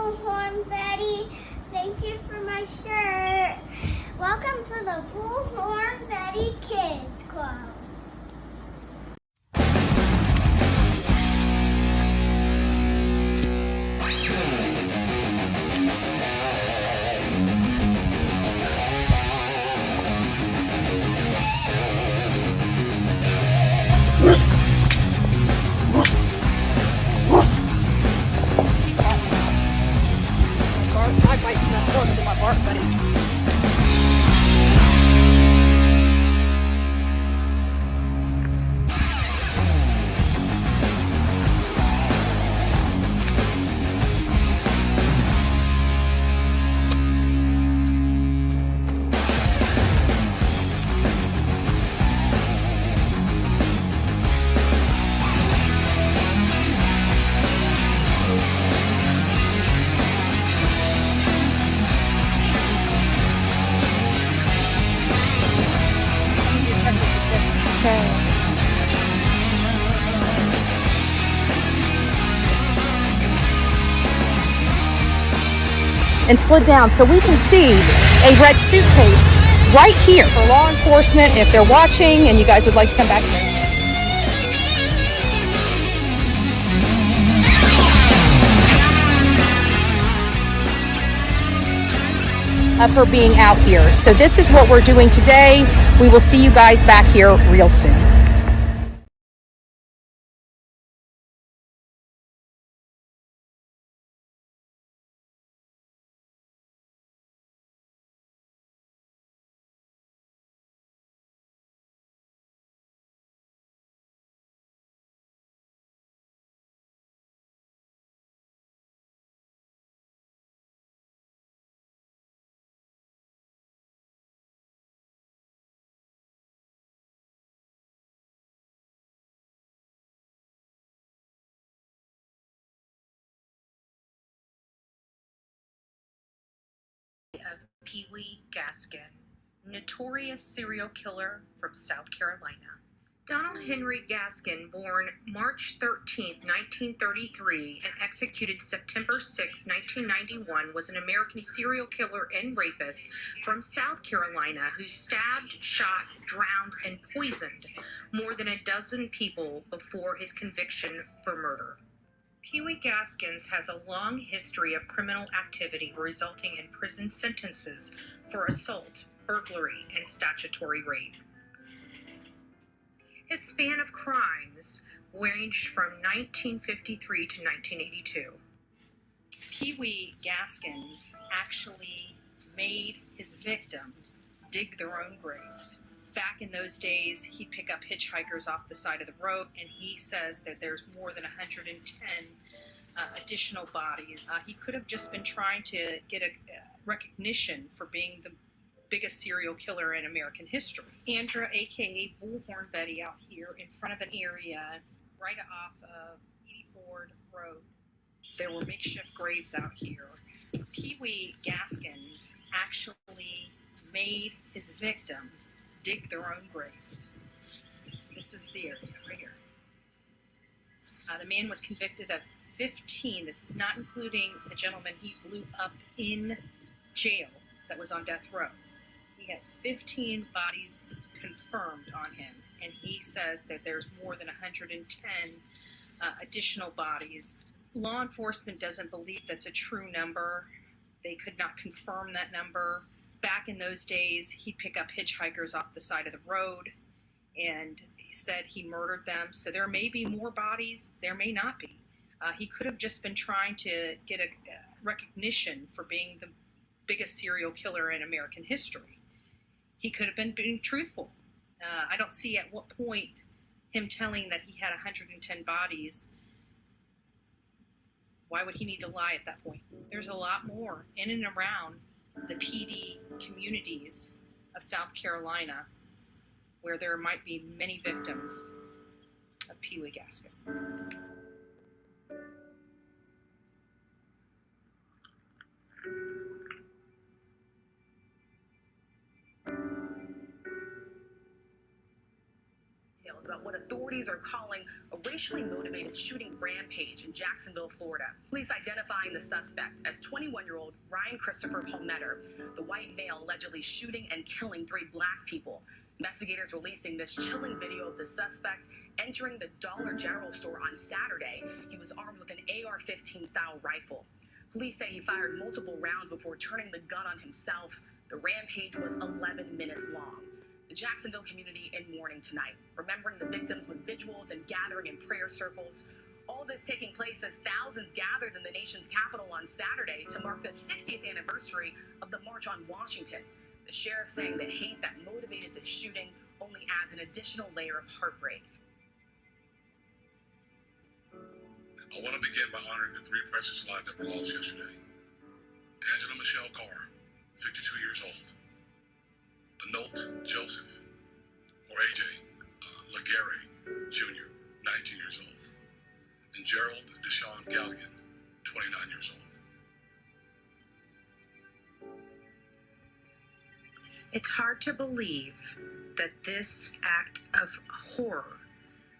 Bullhorn, Betty. Thank you for my shirt. Welcome to the Bullhorn Betty Kids Club. My bite's not closer to my bark buddies. And slid down so we can see a red suitcase right here for law enforcement if they're watching and you guys would like to come back here. Of her being out here. So this is what we're doing today. We will see you guys back here real soon. Of Pee Wee Gaskins, notorious serial killer from South Carolina. Donald Henry Gaskin, born March 13, 1933, and executed September 6, 1991, was an American serial killer and rapist from South Carolina who stabbed, shot, drowned, and poisoned more than a dozen people before his conviction for murder. Pee Wee Gaskins has a long history of criminal activity resulting in prison sentences for assault, burglary, and statutory rape. His span of crimes ranged from 1953 to 1982. Pee Wee Gaskins actually made his victims dig their own graves. Back in those days, he'd pick up hitchhikers off the side of the road, and he says that there's more than 110 additional bodies. He could have just been trying to get a recognition for being the biggest serial killer in American history. Andra, aka Bullhorn Betty, out here in front of an area right off of Edie Ford Road. There were makeshift graves out here. Pee Wee Gaskins actually made his victims dig their own graves. This is the area right here. The man was convicted of 15. This is not including the gentleman he blew up in jail that was on death row. He has 15 bodies confirmed on him, and he says that there's more than 110 additional bodies. Law enforcement doesn't believe that's a true number. They could not confirm that number. Back in those days, he'd pick up hitchhikers off the side of the road, and he said he murdered them. So there may be more bodies, there may not be. He could have just been trying to get a recognition for being the biggest serial killer in American history. He could have been being truthful. I don't see at what point him telling that he had 110 bodies. Why would he need to lie at that point? There's a lot more in and around the PD communities of South Carolina where there might be many victims of Pee Wee Gaskins. details about what authorities are calling a racially motivated shooting rampage in Jacksonville, Florida. Police identifying the suspect as 21-year-old Ryan Christopher Palmetter, the white male allegedly shooting and killing 3 black people. Investigators releasing this chilling video of the suspect entering the Dollar General store on Saturday. He was armed with an AR-15 style rifle. Police say he fired multiple rounds before turning the gun on himself. The rampage was 11 minutes long. The Jacksonville community in mourning tonight, remembering the victims with vigils and gathering in prayer circles. All this taking place as thousands gathered in the nation's capital on Saturday to mark the 60th anniversary of the March on Washington. The sheriff saying the hate that motivated the shooting only adds an additional layer of heartbreak. I want to begin by honoring the 3 precious lives that were lost yesterday. Angela Michelle Carr, 52 years old. Anolt Joseph, or AJ, Laguerre Jr., 19 years old. And Gerald Deshaun Galligan, 29 years old. It's hard to believe that this act of horror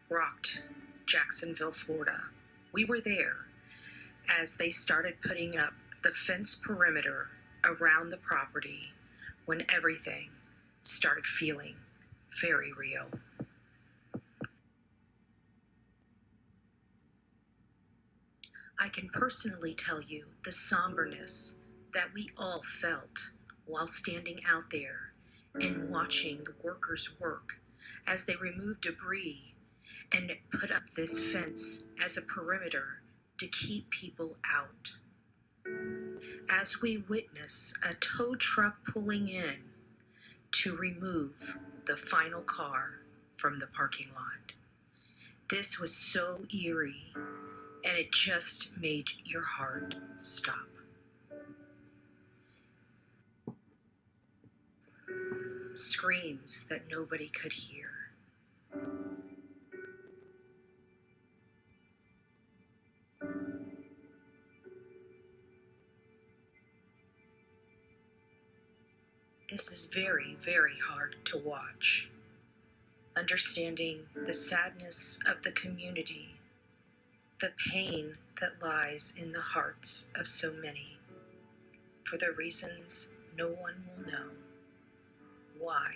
rocked Jacksonville, Florida. We were there as they started putting up the fence perimeter around the property when everything started feeling very real. I can personally tell you the somberness that we all felt while standing out there and watching the workers work as they removed debris and put up this fence as a perimeter to keep people out. As we witness a tow truck pulling in to remove the final car from the parking lot. This was so eerie, and it just made your heart stop. Screams that nobody could hear. This is very, very hard to watch. Understanding the sadness of the community, the pain that lies in the hearts of so many, for the reasons no one will know why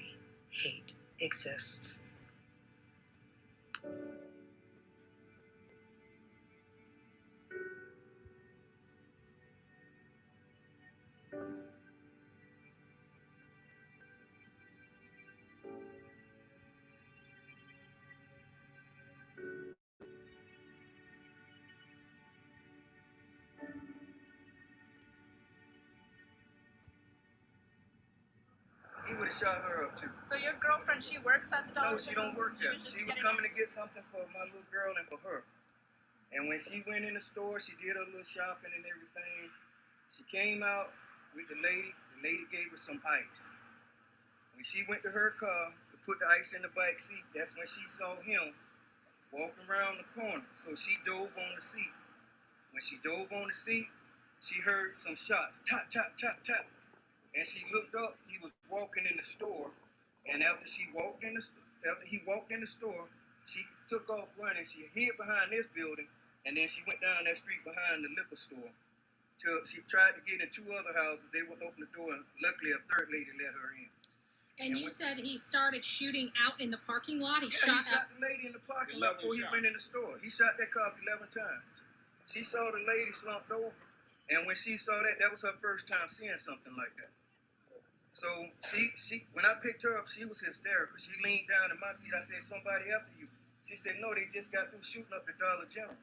hate exists. He would have shot her up too. So your girlfriend, she works at the Dollar No, she don't work there. She was coming to get something for my little girl and for her. And when she went in the store, she did her little shopping and everything. She came out with the lady. The lady gave her some ice. When she went to her car to put the ice in the back seat, that's when she saw him walking around the corner. So she dove on the seat. When she dove on the seat, she heard some shots. Tap, tap, tap, tap. And she looked up, he was walking in the store, and after he walked in the store, she took off running. She hid behind this building, and then she went down that street behind the liquor store. She tried to get in 2 other houses. They wouldn't open the door, and luckily a third lady let her in. And you said he started shooting out in the parking lot? He shot up. the lady in the parking lot before he went in the store. He shot that car up 11 times. She saw the lady slumped over, and when she saw that, that was her first time seeing something like that. So she when I picked her up, she was hysterical. She leaned down in my seat. I said, "Somebody after you." She said, "No, they just got through shooting up the Dollar General."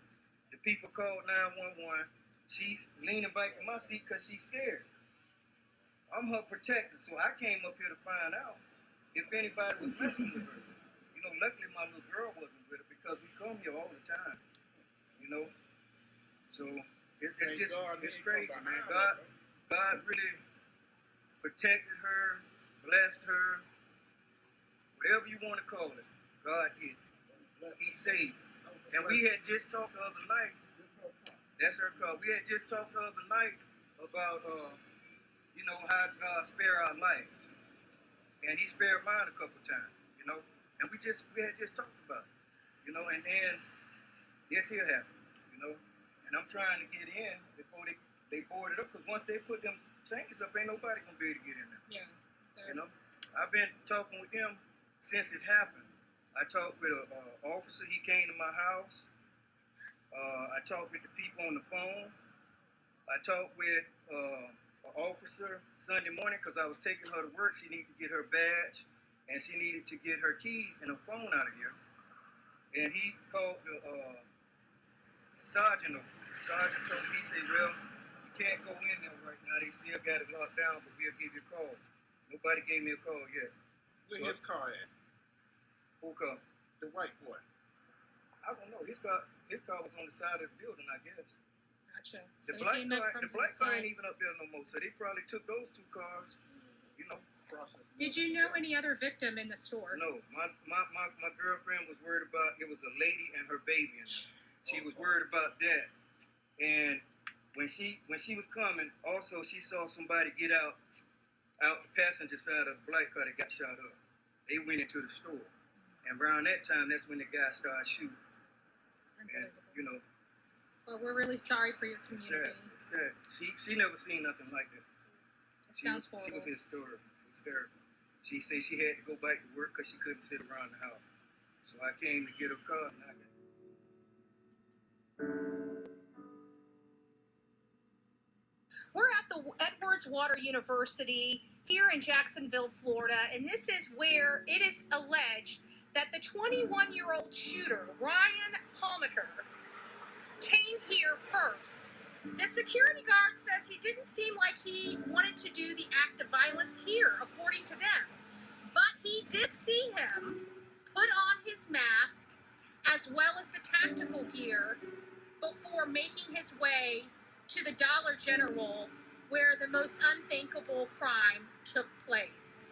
The people called 911. She's leaning back in my seat because she's scared. I'm her protector, so I came up here to find out if anybody was messing with her. You know, luckily my little girl wasn't with her because we come here all the time. You know, so it's crazy, man. God really protected her, blessed her, whatever you want to call it. God did. He saved. And we had just talked the other night. That's her call. We had just talked the other night about, how God spare our lives. And he spared mine a couple times, And we had just talked about it, and then this here happened, and I'm trying to get in before they board it up, because once they put them chains up, ain't nobody gonna be able to get in there. Yeah. I've been talking with them since it happened. I talked with an officer. He came to my house. I talked with the people on the phone. I talked with an officer Sunday morning because I was taking her to work. She needed to get her badge, and she needed to get her keys and her phone out of here. And he called the sergeant over. The sergeant told me, he said, well, you can't go in there right now. They still got it locked down, but we'll give you a call. Nobody gave me a call yet. Where's his car at? Who car? The white boy. I don't know. His car was on the side of the building, I guess. Gotcha. The So black he came up car, from the black his car side. ain't even up there no more. So they probably took those two cars, Did you know any other victim in the store? No, my girlfriend was worried about, it was a lady and her baby in there. She was worried about that. And when she was coming, also she saw somebody get out the passenger side of the black car that got shot up. They went into the store. And around that time, that's when the guy started shooting. And, Well, we're really sorry for your it's community. sad. She never seen nothing like that. It sounds horrible. She was hysterical. She said she had to go back to work because she couldn't sit around the house. So I came to get her car. And We're at the Edwards Water University here in Jacksonville, Florida, and this is where it is alleged that the 21-year-old shooter, Ryan Palmiter, came here first. The security guard says he didn't seem like he wanted to do the act of violence here, according to them. But he did see him put on his mask as well as the tactical gear before making his way to the Dollar General where the most unthinkable crime took place.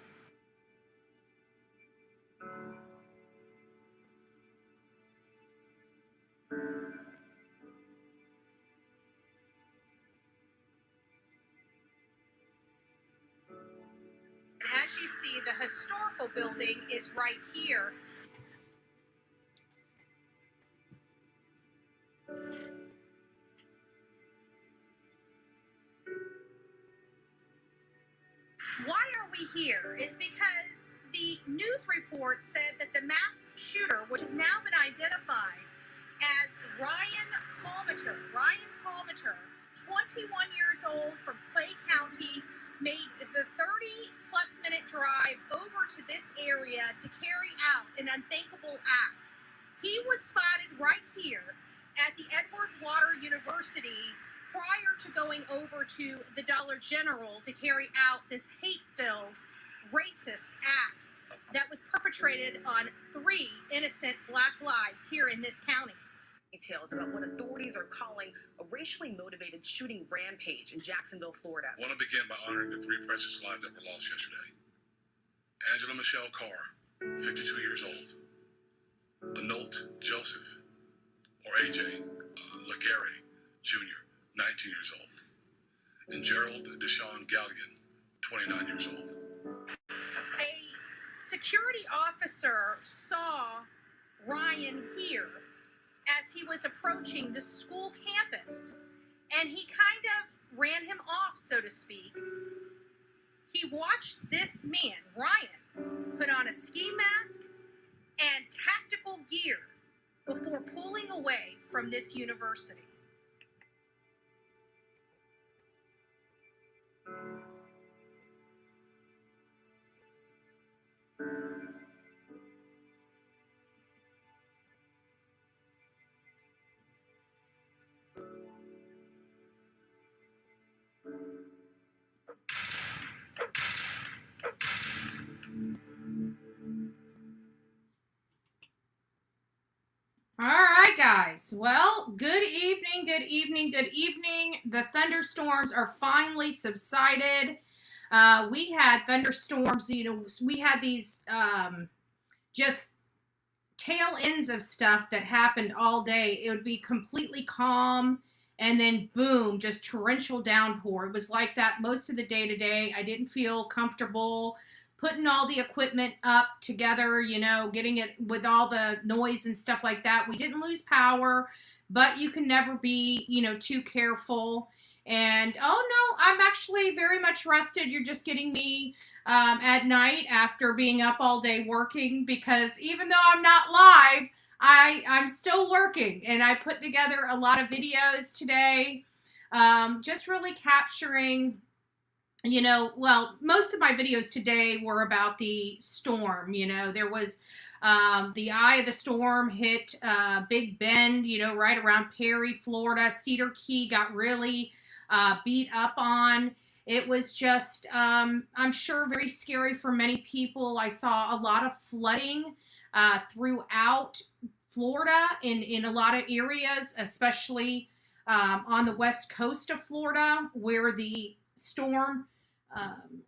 As you see, the historical building is right here. Why are we here? Is because the news report said that the mass shooter, which has now been identified as Ryan Palmiter, 21 years old from Clay County, made the 30-plus minute drive over to this area to carry out an unthinkable act. He was spotted right here at the Edwards Water University prior to going over to the Dollar General to carry out this hate-filled, racist act that was perpetrated on 3 innocent black lives here in this county. Details about what authorities are calling a racially motivated shooting rampage in Jacksonville, Florida. I want to begin by honoring the 3 precious lives that were lost yesterday. Angela Michelle Carr, 52 years old. Anolt Joseph, or AJ Laguerre Jr., 19 years old. And Gerald Deshaun Galligan, 29 years old. A security officer saw Ryan here as he was approaching the school campus, and he kind of ran him off, so to speak. He watched this man, Ryan, put on a ski mask and tactical gear before pulling away from this university. All right, guys. Well, good evening, good evening, good evening. The thunderstorms are finally subsided. We had thunderstorms, we had these just tail ends of stuff that happened all day. It would be completely calm, and then boom, just torrential downpour. It was like that most of the day today. I didn't feel comfortable putting all the equipment up together, you know, getting it with all the noise and stuff like that. We didn't lose power, but you can never be, you know, too careful. And, oh no, I'm actually very much rested. You're just getting me at night after being up all day working, because even though I'm not live, I'm still working, and I put together a lot of videos today, just really capturing, you know, well, most of my videos today were about the storm. You know, there was the eye of the storm hit Big Bend, you know, right around Perry, Florida. Cedar Key got really beat up on. It was just, I'm sure, very scary for many people. I saw a lot of flooding throughout Florida in a lot of areas, especially on the west coast of Florida, where the storm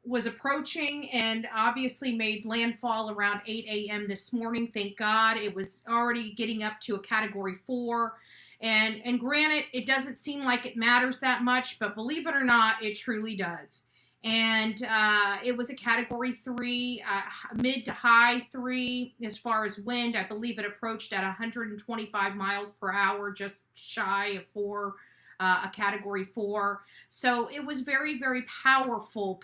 was approaching and obviously made landfall around 8 a.m. this morning. Thank God. It was already getting up to a Category 4. And granted, it doesn't seem like it matters that much, but believe it or not, it truly does. And it was a Category 3, mid to high 3 as far as wind. I believe it approached at 125 miles per hour, just shy of 4, a Category 4. So it was very, very powerful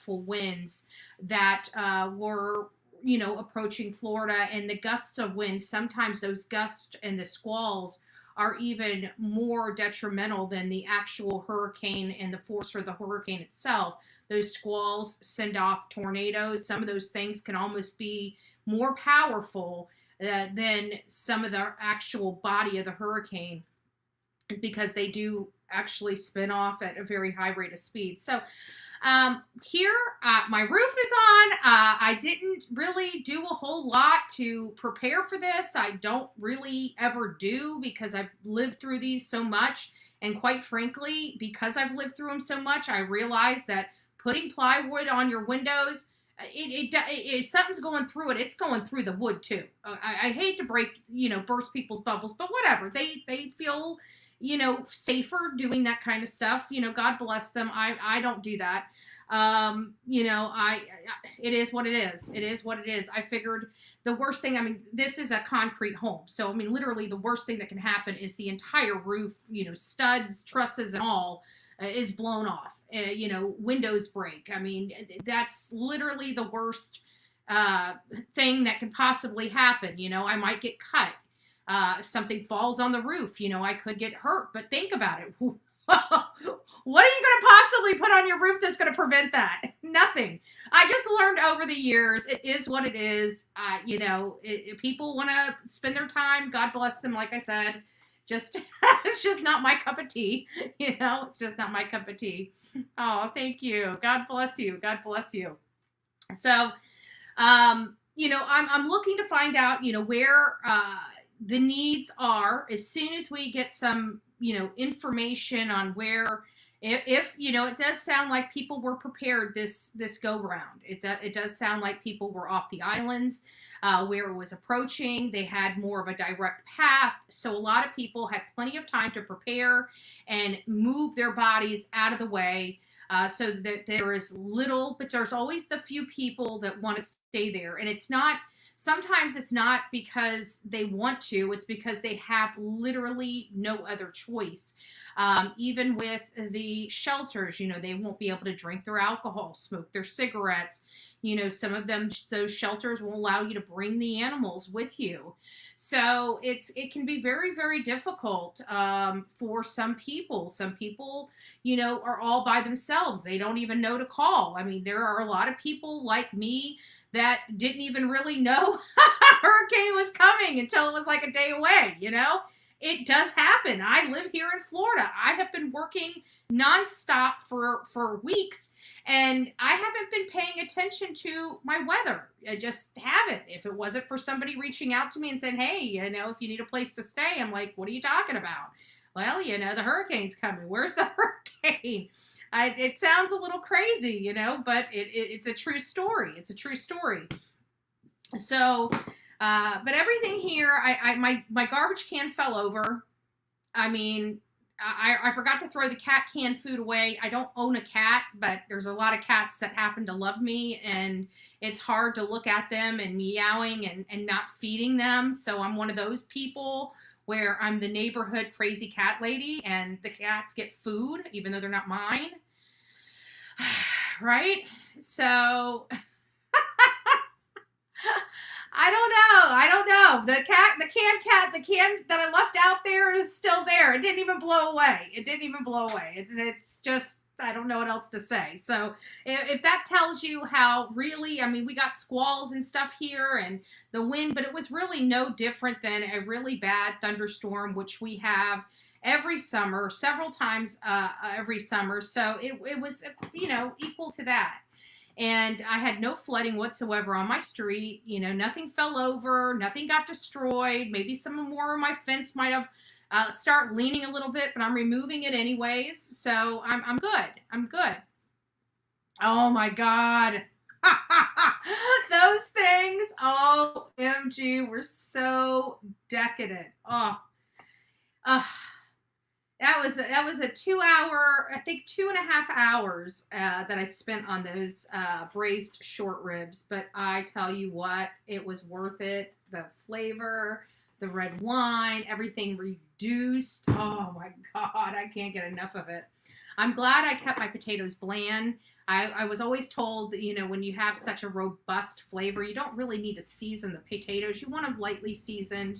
winds that were, you know, approaching Florida. And the gusts of wind, sometimes those gusts and the squalls are even more detrimental than the actual hurricane and the force for the hurricane itself. Those squalls send off tornadoes. Some of those things can almost be more powerful than some of the actual body of the hurricane, because they do actually spin off at a very high rate of speed. So here, my roof is on. I didn't really do a whole lot to prepare for this. I don't really ever do, because I've lived through these so much. And quite frankly, because I've lived through them so much, I realized that putting plywood on your windows, if something's going through it, it's going through the wood too. I hate to burst people's bubbles, but whatever. They feel, you know, safer doing that kind of stuff. You know, God bless them. I don't do that. You know, it is what it is. It is what it is. I figured the worst thing, I mean, this is a concrete home. So, I mean, literally the worst thing that can happen is the entire roof, you know, studs, trusses, and all is blown off. You know, windows break. I mean, that's literally the worst thing that could possibly happen. You know, I might get cut. If something falls on the roof, you know, I could get hurt. But think about it. What are you going to possibly put on your roof that's going to prevent that? Nothing. I just learned over the years, it is what it is. You know, if people want to spend their time, God bless them, like I said. Just it's just not my cup of tea. You know, it's just not my cup of tea. Oh, thank you. God bless you. God bless you. So, you know, I'm looking to find out, you know, where the needs are as soon as we get some, you know, information on where, if you know, it does sound like people were prepared this go round. It does sound like people were off the islands where it was approaching. They had more of a direct path. So a lot of people had plenty of time to prepare and move their bodies out of the way. So that there is little, but there's always the few people that want to stay there. And it's not, sometimes it's not because they want to, it's because they have literally no other choice. Even with the shelters, you know, they won't be able to drink their alcohol, smoke their cigarettes. You know, some of them, those shelters won't allow you to bring the animals with you. So it can be very, very difficult for some people. Some people, you know, are all by themselves. They don't even know to call. I mean, there are a lot of people like me that didn't even really know a hurricane was coming until it was like a day away, you know? It does happen. I live here in Florida. I have been working nonstop for weeks, and I haven't been paying attention to my weather. I just haven't. If it wasn't for somebody reaching out to me and saying, hey, you know, if you need a place to stay, I'm like, what are you talking about? Well, you know, the hurricane's coming. Where's the hurricane? It sounds a little crazy, you know, but it's a true story. It's a true story. So, but everything here, my garbage can fell over. I mean, I forgot to throw the cat canned food away. I don't own a cat, but there's a lot of cats that happen to love me, and it's hard to look at them and meowing and not feeding them. So I'm one of those people where I'm the neighborhood crazy cat lady, and the cats get food, even though they're not mine. Right? So I don't know. The can that I left out there is still there. It didn't even blow away. It's just, I don't know what else to say. So if that tells you how really, I mean, we got squalls and stuff here and the wind, but it was really no different than a really bad thunderstorm, which we have every summer, several times every summer. So it was, equal to that. And I had no flooding whatsoever on my street. Nothing fell over. Nothing got destroyed. Maybe some more of my fence might have start leaning a little bit, but I'm removing it anyways. So I'm good. I'm good. Oh my God. Those things, OMG, were so decadent. That was a 2 hour, I think 2.5 hours that I spent on those braised short ribs. But I tell you what, it was worth it. The flavor, the red wine, everything reduced. Oh my God, I can't get enough of it. I'm glad I kept my potatoes bland. I was always told that, when you have such a robust flavor, you don't really need to season the potatoes. You want them lightly seasoned,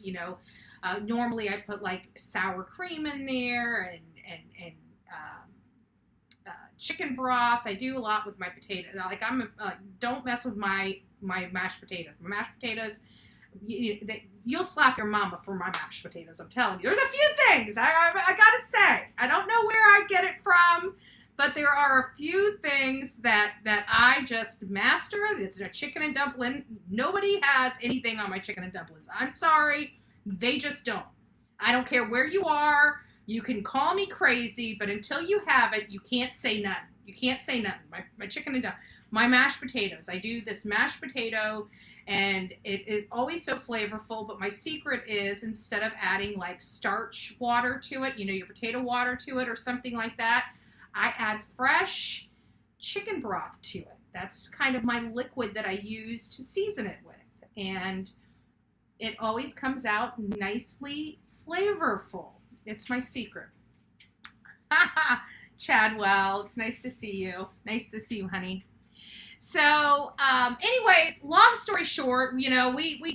normally I put like sour cream in there and chicken broth. I do a lot with my potatoes. Like don't mess with my mashed potatoes. My mashed potatoes, you'll slap your mama for my mashed potatoes. I'm telling you. There's a few things I gotta say. I don't know where I get it from, but there are a few things that I just master. It's a chicken and dumpling. Nobody has anything on my chicken and dumplings. I'm sorry. They just don't. I don't care where you are. You can call me crazy, but until you have it, you can't say nothing. You can't say nothing. My chicken and my mashed potatoes. I do this mashed potato, and it is always so flavorful, but my secret is instead of adding like starch water to it, your potato water to it or something like that, I add fresh chicken broth to it. That's kind of my liquid that I use to season it with. And it always comes out nicely flavorful. It's my secret. Chadwell, it's nice to see you. Nice to see you, honey. So, anyways, long story short, we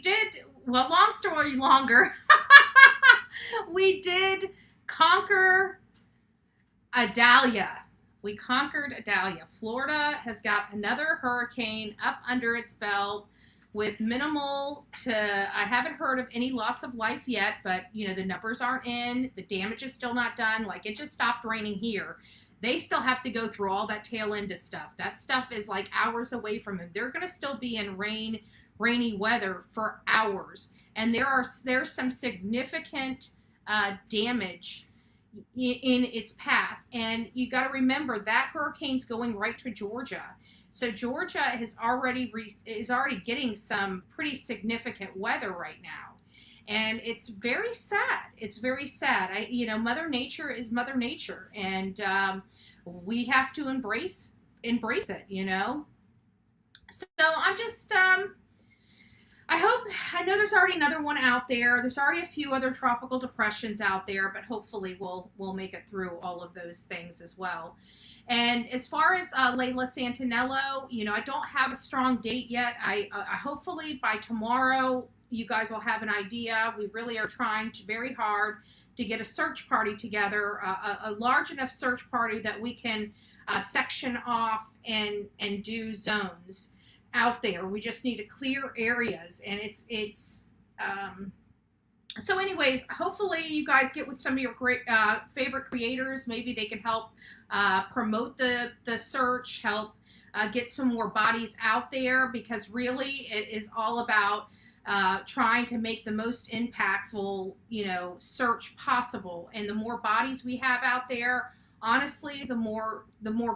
did, well, long story longer. We did conquer Idalia. We conquered Idalia. Florida has got another hurricane up under its belt with minimal to, I haven't heard of any loss of life yet, but the numbers aren't in, the damage is still not done. Like, it just stopped raining here. They still have to go through all that tail end of stuff. That stuff is like hours away from them. They're going to still be in rainy weather for hours. And there's some significant damage in its path. And you got to remember that hurricane's going right to Georgia. So Georgia is already getting some pretty significant weather right now. And it's very sad. It's very sad. Mother Nature is Mother Nature, and we have to embrace it, So I'm just, I know there's already another one out there. There's already a few other tropical depressions out there, but hopefully we'll make it through all of those things as well. And as far as Layla Santinello, I don't have a strong date yet. I hopefully by tomorrow you guys will have an idea. We really are trying very hard to get a search party together, a large enough search party that we can section off and do zones out there. We just need to clear areas, and it's so anyways, hopefully you guys get with some of your great favorite creators. Maybe they can help promote the search, help get some more bodies out there, because really it is all about trying to make the most impactful, search possible. And the more bodies we have out there, honestly, the more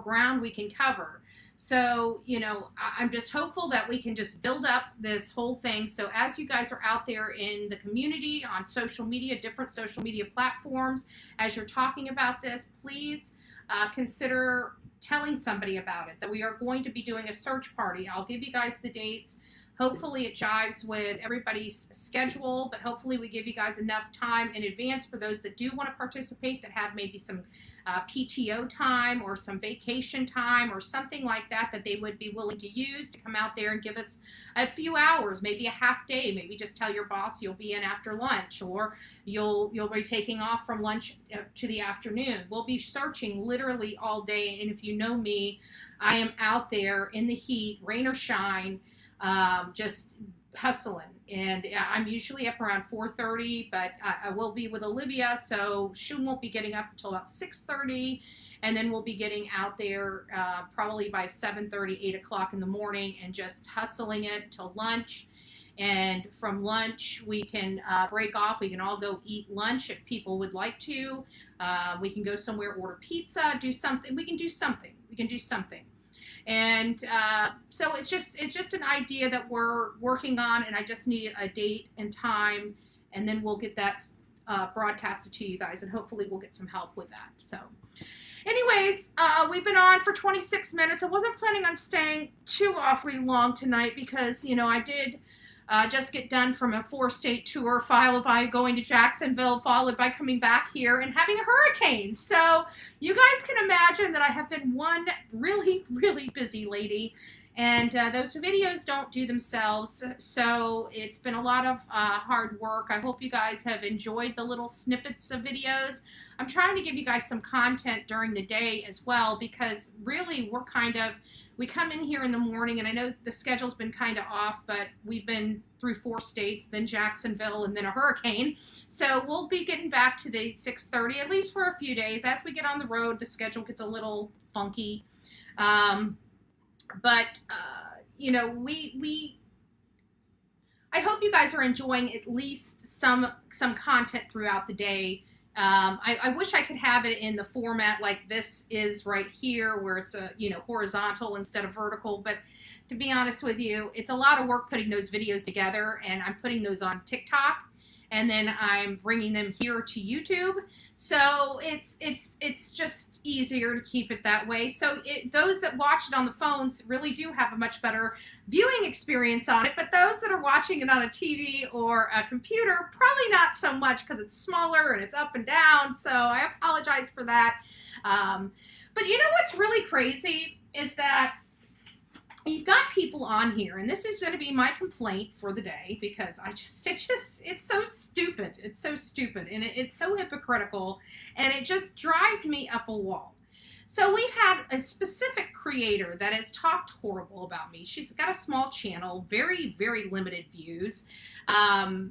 ground we can cover. So, you know, I'm just hopeful that we can just build up this whole thing. So as you guys are out there in the community, on social media, different social media platforms, as you're talking about this, please consider telling somebody about it, that we are going to be doing a search party. I'll give you guys the dates. Hopefully it jives with everybody's schedule, but hopefully we give you guys enough time in advance for those that do want to participate, that have maybe some PTO time or some vacation time or something like that, that they would be willing to use to come out there and give us a few hours, maybe a half day. Maybe just tell your boss you'll be in after lunch, or you'll be taking off from lunch to the afternoon. We'll be searching literally all day, and if you know me, I am out there in the heat, rain or shine, just hustling. And I'm usually up around 4:30, but I will be with Olivia, so she won't be getting up until about 6:30, and then we'll be getting out there probably by 7:30, 8 o'clock in the morning, and just hustling it till lunch. And from lunch, we can break off. We can all go eat lunch if people would like to. We can go somewhere, order pizza, do something. We can do something. And so it's just an idea that we're working on, and I just need a date and time, and then we'll get that broadcasted to you guys, and hopefully we'll get some help with that. So anyways, we've been on for 26 minutes. I wasn't planning on staying too awfully long tonight because, you know, I did just get done from a 4-state tour, followed by going to Jacksonville, followed by coming back here and having a hurricane. So you guys can imagine that I have been one really, really busy lady. And those videos don't do themselves. So it's been a lot of hard work. I hope you guys have enjoyed the little snippets of videos. I'm trying to give you guys some content during the day as well, because really we come in here in the morning, and I know the schedule's been kind of off, but we've been through 4 states, then Jacksonville, and then a hurricane. So we'll be getting back to the 6:30, at least for a few days. As we get on the road, the schedule gets a little funky. But you know, I hope you guys are enjoying at least some content throughout the day. I wish I could have it in the format like this is right here, where it's horizontal instead of vertical. But to be honest with you, it's a lot of work putting those videos together, and I'm putting those on TikTok, and then I'm bringing them here to YouTube. So it's just easier to keep it that way. So those that watch it on the phones really do have a much better viewing experience on it, but those that are watching it on a TV or a computer, probably not so much, because it's smaller and it's up and down. So I apologize for that. But you know what's really crazy is that you've got people on here, and this is going to be my complaint for the day, because it's so stupid. It's so stupid, and it's so hypocritical, and it just drives me up a wall. So we've had a specific creator that has talked horrible about me. She's got a small channel, very, very limited views, and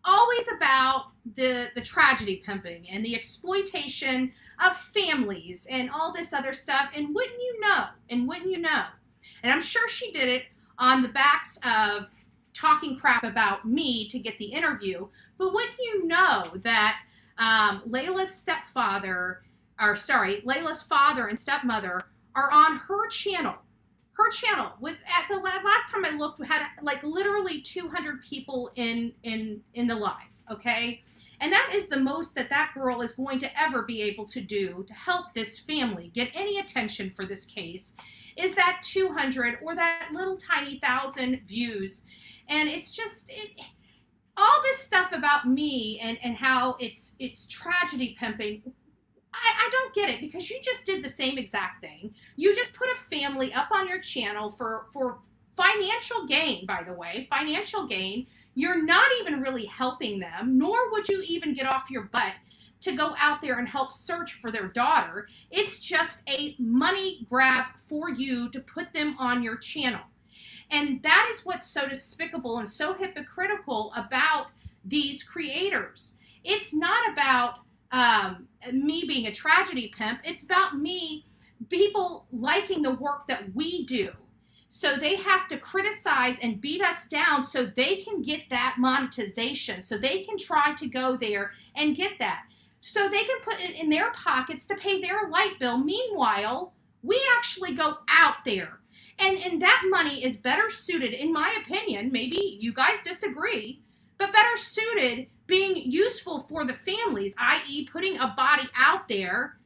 always about the tragedy pimping and the exploitation of families and all this other stuff. And wouldn't you know, and I'm sure she did it on the backs of talking crap about me to get the interview, but wouldn't you know that Layla's father and stepmother are on her channel. At the last time I looked, we had like literally 200 people in the live, okay? And that is the most that girl is going to ever be able to do to help this family get any attention for this case, is that 200 or that little tiny 1,000 views. And it's just, all this stuff about me and how it's tragedy pimping. I don't get it, because you just did the same exact thing. You just put a family up on your channel for financial gain, by the way, financial gain. You're not even really helping them, nor would you even get off your butt to go out there and help search for their daughter. It's just a money grab for you to put them on your channel. And that is what's so despicable and so hypocritical about these creators. It's not about me being a tragedy pimp. It's about people liking the work that we do. So they have to criticize and beat us down so they can get that monetization, so they can try to go there and get that. so they can put it in their pockets to pay their light bill. Meanwhile, we actually go out there. And that money is better suited, in my opinion, maybe you guys disagree, but better suited being useful for the families, i.e. putting a body out there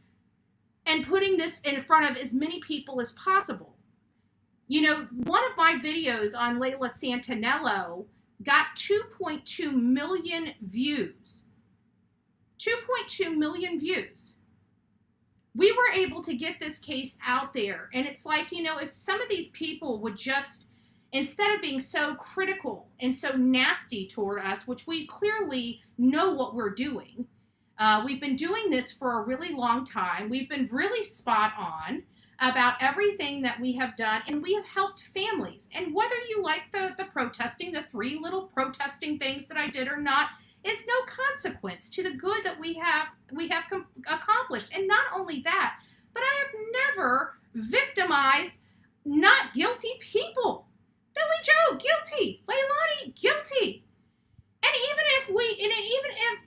and putting this in front of as many people as possible. You know, one of my videos on Layla Santanello got 2.2 million views. 2.2 million views. We were able to get this case out there. And it's like, you know, if some of these people would just, instead of being so critical and so nasty toward us, which we clearly know what we're doing, we've been doing this for a really long time. We've been really spot on about everything that we have done, and we have helped families. And whether you like the protesting, the 3 little protesting things that I did or not, is no consequence to the good that we have accomplished. And not only that, but I have never victimized not guilty people. Billy Joe, guilty. Leilani, guilty. And even if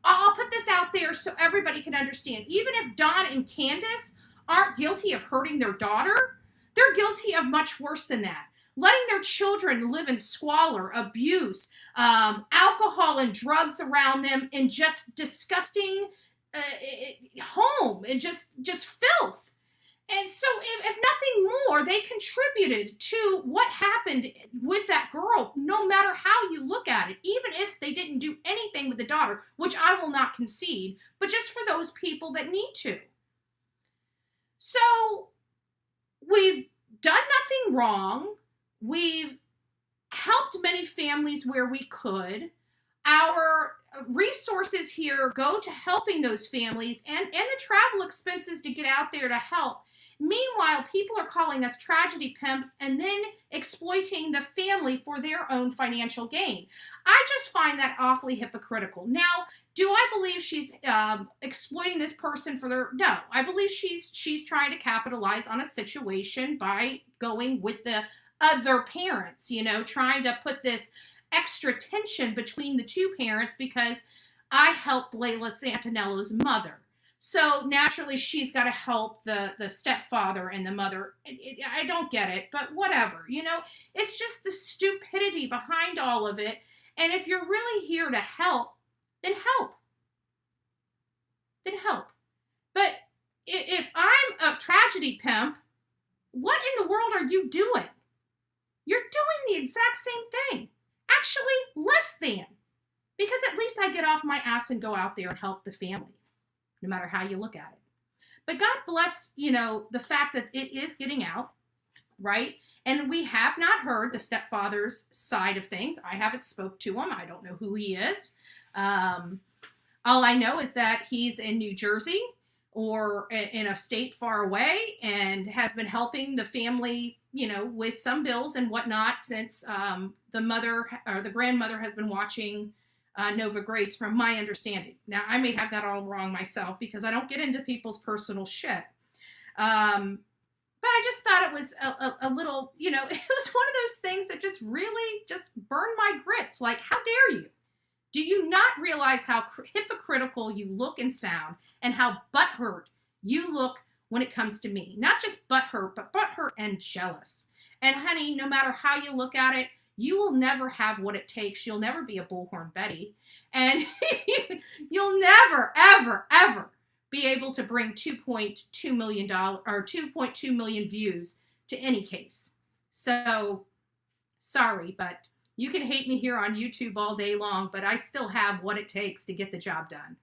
I'll put this out there so everybody can understand, even if Don and Candace aren't guilty of hurting their daughter, they're guilty of much worse than that. Letting their children live in squalor, abuse, alcohol and drugs around them, and just disgusting home, and just filth. And so if nothing more, they contributed to what happened with that girl, no matter how you look at it, even if they didn't do anything with the daughter, which I will not concede, but just for those people that need to. So we've done nothing wrong. We've helped many families where we could. Our resources here go to helping those families and the travel expenses to get out there to help. Meanwhile, people are calling us tragedy pimps and then exploiting the family for their own financial gain. I just find that awfully hypocritical. Now, do I believe she's exploiting this person for their... No, I believe she's trying to capitalize on a situation by going with the other parents, you know, trying to put this extra tension between the 2 parents because I helped Layla Santanello's mother. So naturally she's got to help the stepfather and the mother. I don't get it, but whatever, you know, it's just the stupidity behind all of it. And if you're really here to help, then help. Then help. But if I'm a tragedy pimp, what in the world are you doing? You're doing the exact same thing. Actually, less than. Because at least I get off my ass and go out there and help the family, no matter how you look at it. But God bless, you know, the fact that it is getting out, right? And we have not heard the stepfather's side of things. I haven't spoke to him. I don't know who he is. All I know is that he's in New Jersey or in a state far away and has been helping the family, you know, with some bills and whatnot since the mother or the grandmother has been watching Nova Grace, from my understanding. Now, I may have that all wrong myself because I don't get into people's personal shit. But I just thought it was a little, you know, it was one of those things that just really just burned my grits. Like, how dare you? Do you not realize how hypocritical you look and sound and how butthurt you look when it comes to me? Not just butthurt, but butthurt and jealous. And honey, no matter how you look at it, you will never have what it takes. You'll never be a Bullhorn Betty. And you'll never, ever, ever be able to bring $2.2 million or 2.2 million views to any case. So, sorry, but you can hate me here on YouTube all day long, but I still have what it takes to get the job done.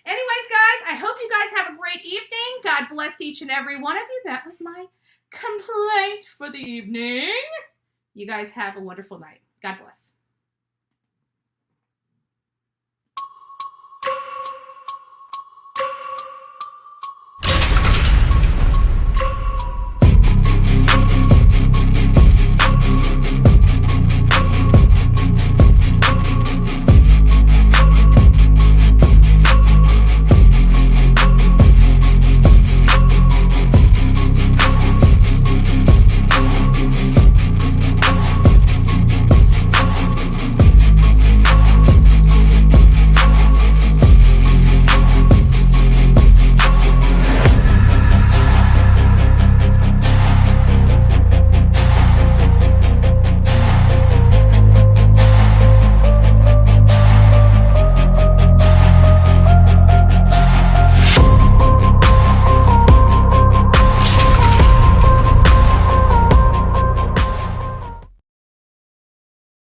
Anyways, guys, I hope you guys have a great evening. God bless each and every one of you. That was my complaint for the evening. You guys have a wonderful night. God bless.